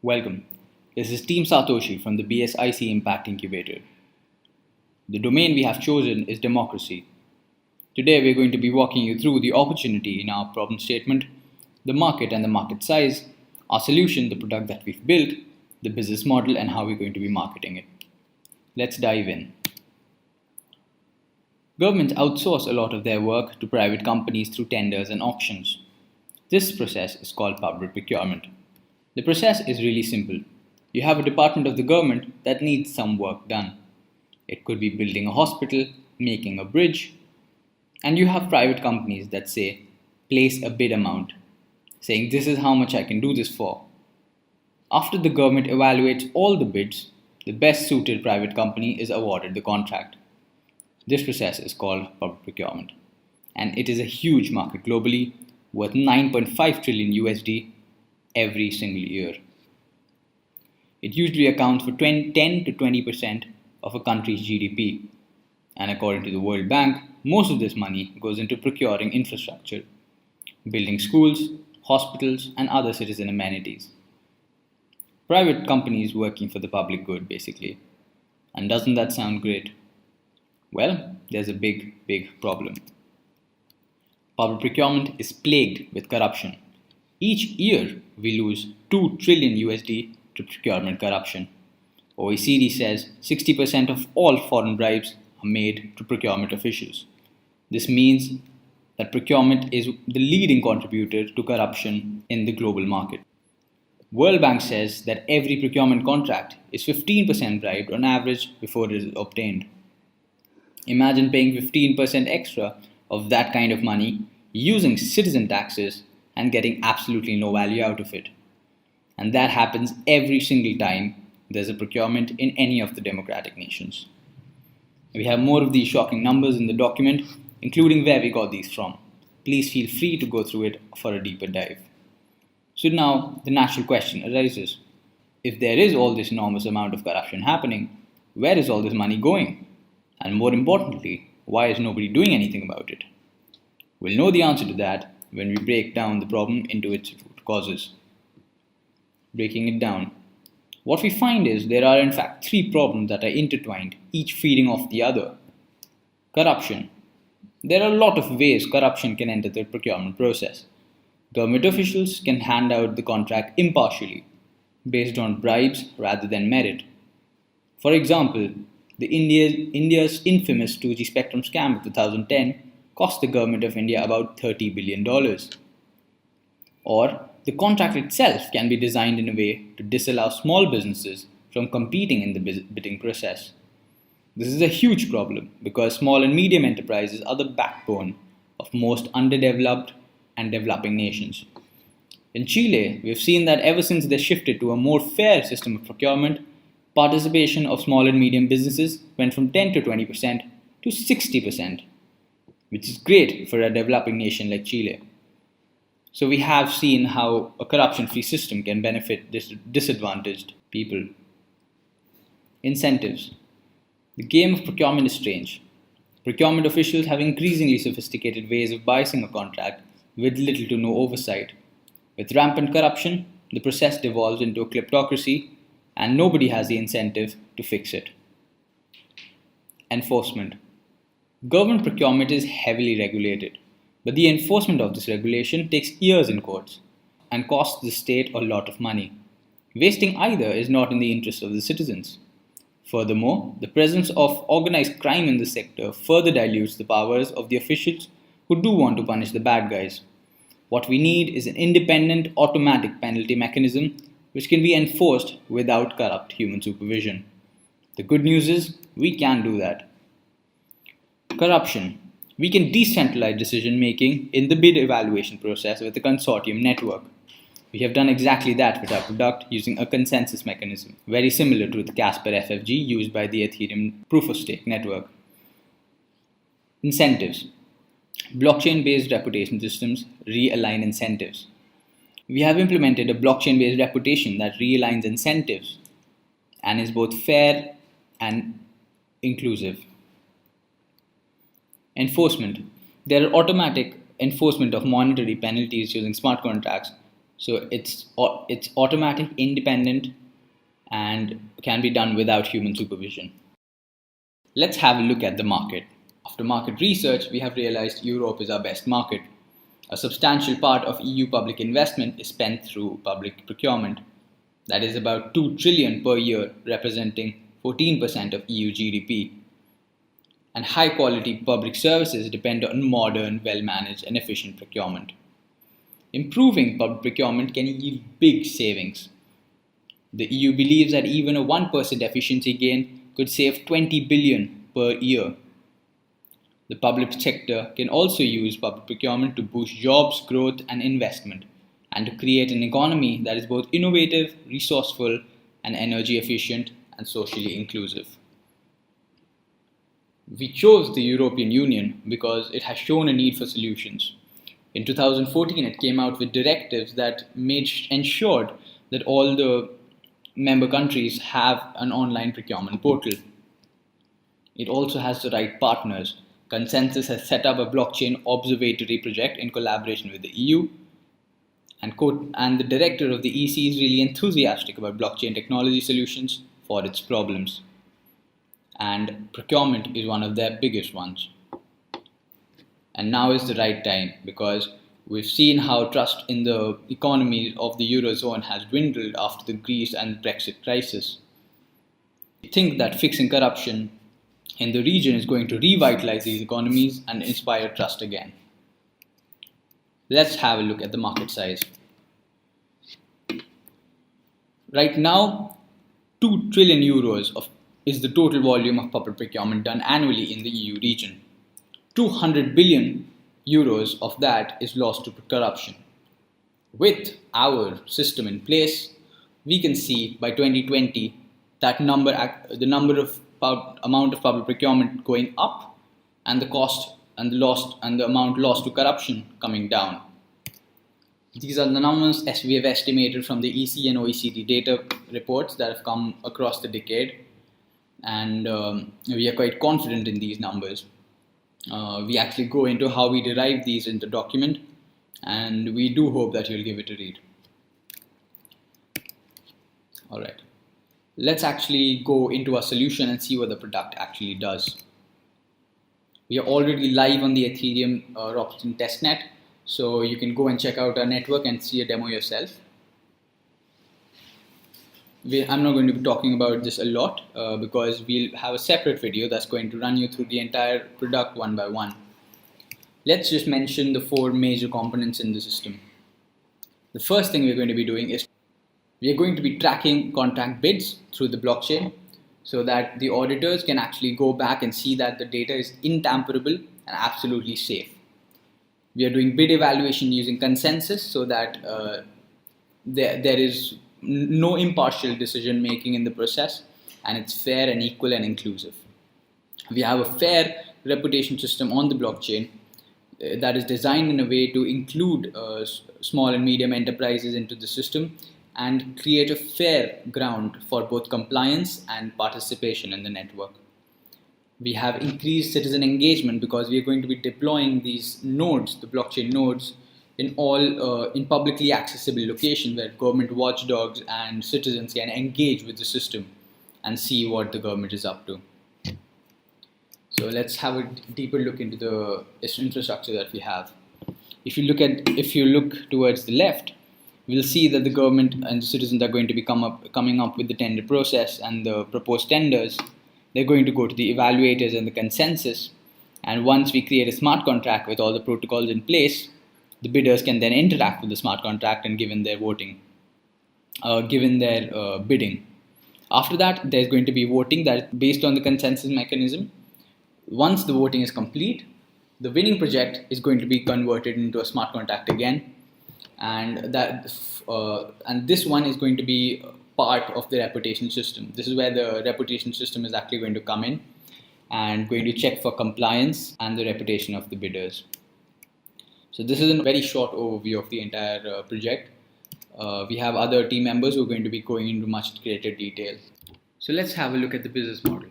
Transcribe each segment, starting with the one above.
Welcome. This is Team Satoshi from the BSIC Impact Incubator. The domain we have chosen is democracy. Today we are going to be walking you through the opportunity in our problem statement, the market and the market size, our solution, the product that we've built, the business model and how we're going to be marketing it. Let's dive in. Governments outsource a lot of their work to private companies through tenders and auctions. This process is called public procurement. The process is really simple. You have a department of the government that needs some work done. It could be building a hospital, making a bridge, and you have private companies that say, place a bid amount, saying this is how much I can do this for. After the government evaluates all the bids, the best suited private company is awarded the contract. This process is called public procurement, and it is a huge market globally worth 9.5 trillion USD every single year. It usually accounts for 10 to 20% of a country's GDP, and according to the World Bank, most of this money goes into procuring infrastructure, building schools, hospitals, and other citizen amenities. Private companies working for the public good, basically. And doesn't that sound great? Well, there's a big problem. Public procurement is plagued with corruption. Each year, we lose 2 trillion USD to procurement corruption. OECD says 60% of all foreign bribes are made to procurement officials. This means that procurement is the leading contributor to corruption in the global market. World Bank says that every procurement contract is 15% bribed on average before it is obtained. Imagine paying 15% extra of that kind of money using citizen taxes and getting absolutely no value out of it. And that happens every single time there's a procurement in any of the democratic nations. We have more of these shocking numbers in the document, including where we got these from. Please feel free to go through it for a deeper dive. So now the natural question arises. If there is all this enormous amount of corruption happening, where is all this money going? And more importantly, why is nobody doing anything about it? We'll know the answer to that when we break down the problem into its root causes. Breaking it down, what we find is there are in fact 3 problems that are intertwined, each feeding off the other. Corruption. There are a lot of ways corruption can enter the procurement process. Government officials can hand out the contract impartially, based on bribes rather than merit. For example, India's infamous 2G spectrum scam of 2010 cost the government of India about $30 billion. Or the contract itself can be designed in a way to disallow small businesses from competing in the bidding process. This is a huge problem because small and medium enterprises are the backbone of most underdeveloped and developing nations. In Chile, we've seen that ever since they shifted to a more fair system of procurement, participation of small and medium businesses went from 10 to 20% to 60%, which is great for a developing nation like Chile. So we have seen how a corruption-free system can benefit disadvantaged people. Incentives. The game of procurement is strange. Procurement officials have increasingly sophisticated ways of biasing a contract with little to no oversight. With rampant corruption, the process devolves into a kleptocracy and nobody has the incentive to fix it. Enforcement. Government procurement is heavily regulated, but the enforcement of this regulation takes years in courts and costs the state a lot of money. Wasting either is not in the interest of the citizens. Furthermore, the presence of organized crime in the sector further dilutes the powers of the officials who do want to punish the bad guys. What we need is an independent, automatic penalty mechanism which can be enforced without corrupt human supervision. The good news is we can do that. Corruption. We can decentralize decision making in the bid evaluation process with a consortium network. We have done exactly that with our product using a consensus mechanism, very similar to the Casper FFG used by the Ethereum proof of stake network. Incentives. Blockchain-based reputation systems realign incentives. We have implemented a blockchain-based reputation that realigns incentives and is both fair and inclusive. Enforcement. There are automatic enforcement of monetary penalties using smart contracts So it's automatic, independent, and can be done without human supervision. Let's have a look at the market. After market research, we have realized Europe is our best market. A substantial part of EU public investment is spent through public procurement. That is about 2 trillion per year, representing 14% of EU GDP. And high quality public services depend on modern, well managed, and efficient procurement. Improving public procurement can yield big savings. The EU believes that even a 1% efficiency gain could save 20 billion per year. The public sector can also use public procurement to boost jobs, growth, and investment, and to create an economy that is both innovative, resourceful, and energy efficient and socially inclusive. We chose the European Union because it has shown a need for solutions. In 2014, it came out with directives that ensured that all the member countries have an online procurement portal. It also has the right partners. Consensus has set up a blockchain observatory project in collaboration with the EU, and the director of the EC is really enthusiastic about blockchain technology solutions for its problems. And procurement is one of their biggest ones. And now is the right time because we've seen how trust in the economy of the Eurozone has dwindled after the Greece and Brexit crisis. We think that fixing corruption in the region is going to revitalize these economies and inspire trust again. Let's have a look at the market size. Right now, 2 trillion euros is the total volume of public procurement done annually in the EU region. 200 billion euros of that is lost to corruption. With our system in place, we can see by 2020 that amount of public procurement going up, and the cost and the amount lost to corruption coming down. These are the numbers as we have estimated from the EC and OECD data reports that have come across the decade, and we are quite confident in these numbers. We actually go into how we derive these in the document, and we do hope that you'll give it a read. Alright, let's actually go into our solution and see what the product actually does. We are already live on the Ethereum Robinson testnet, so you can go and check out our network and see a demo yourself. I'm not going to be talking about this a lot because we'll have a separate video that's going to run you through the entire product one by one. Let's just mention the 4 major components in the system. The first thing we're going to be doing is we are going to be tracking contract bids through the blockchain so that the auditors can actually go back and see that the data is intamperable and absolutely safe. We are doing bid evaluation using consensus so that there is no impartial decision making in the process, and it's fair and equal and inclusive. We have a fair reputation system on the blockchain that is designed in a way to include small and medium enterprises into the system and create a fair ground for both compliance and participation in the network. We have increased citizen engagement because we are going to be deploying these nodes, the blockchain nodes, in publicly accessible locations where government watchdogs and citizens can engage with the system and see what the government is up to. So let's have a deeper look into the infrastructure that we have. If you look towards the left, we'll see that the government and the citizens are going to be coming up with the tender process and the proposed tenders. They're going to go to the evaluators and the consensus, and once we create a smart contract with all the protocols in place, the bidders can then interact with the smart contract and given their bidding. After that, there's going to be voting that is based on the consensus mechanism. Once the voting is complete, the winning project is going to be converted into a smart contract again, and this one is going to be part of the reputation system. This is where the reputation system is actually going to come in and going to check for compliance and the reputation of the bidders. So this is a very short overview of the entire project. We have other team members who are going to be going into much greater detail. So let's have a look at the business model.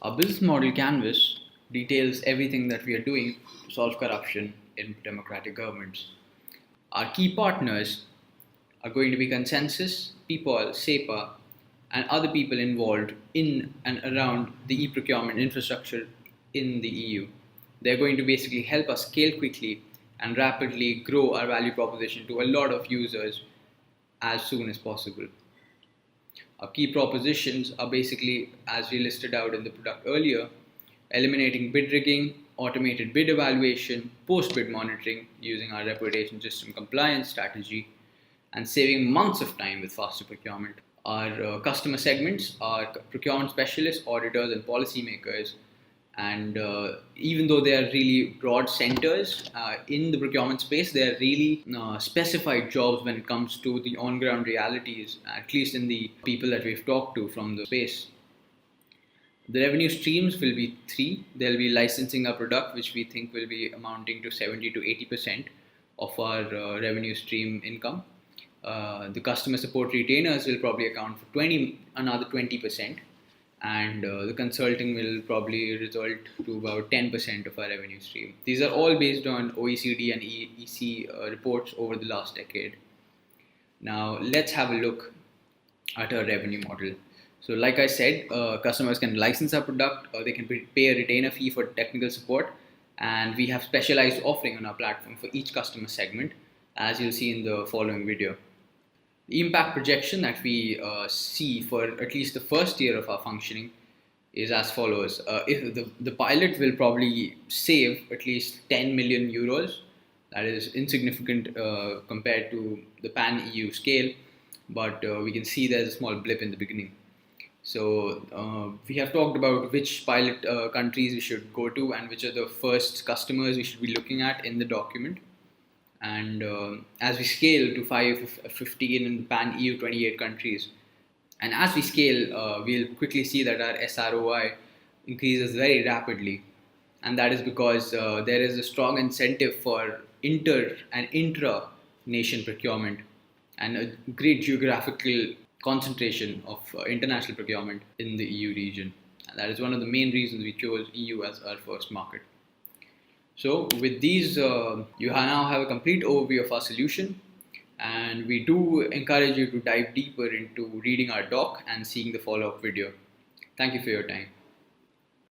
Our business model canvas details everything that we are doing to solve corruption in democratic governments. Our key partners are going to be Consensus, PPOL, SEPA, and other people involved in and around the e-procurement infrastructure in the EU. They're going to basically help us scale quickly and rapidly grow our value proposition to a lot of users as soon as possible. Our key propositions are basically, as we listed out in the product earlier, eliminating bid rigging, automated bid evaluation, post-bid monitoring using our reputation system compliance strategy, and saving months of time with faster procurement. Our customer segments are procurement specialists, auditors, and policymakers. And even though they are really broad centers in the procurement space, they are really specified jobs when it comes to the on-ground realities, at least in the people that we've talked to from the space. The revenue streams will be three. There'll be licensing our product, which we think will be amounting to 70 to 80% of our revenue stream income. The customer support retainers will probably account for another 20%. And the consulting will probably result to about 10% of our revenue stream. These are all based on OECD and EC reports over the last decade. Now let's have a look at our revenue model. So like I said, customers can license our product, they can pay a retainer fee for technical support, and we have specialized offering on our platform for each customer segment, as you'll see in the following video. The impact projection that we see for at least the first year of our functioning is as follows. If the pilot will probably save at least 10 million euros. That is insignificant compared to the pan-EU scale, but we can see there's a small blip in the beginning. So we have talked about which pilot countries we should go to and which are the first customers we should be looking at in the document. And as we scale to 15 in pan-EU 28 countries, and as we scale, we'll quickly see that our SROI increases very rapidly. And that is because there is a strong incentive for inter and intra-nation procurement and a great geographical concentration of international procurement in the EU region. And that is one of the main reasons we chose EU as our first market. So with these, you now have a complete overview of our solution, and we do encourage you to dive deeper into reading our doc and seeing the follow-up video. Thank you for your time.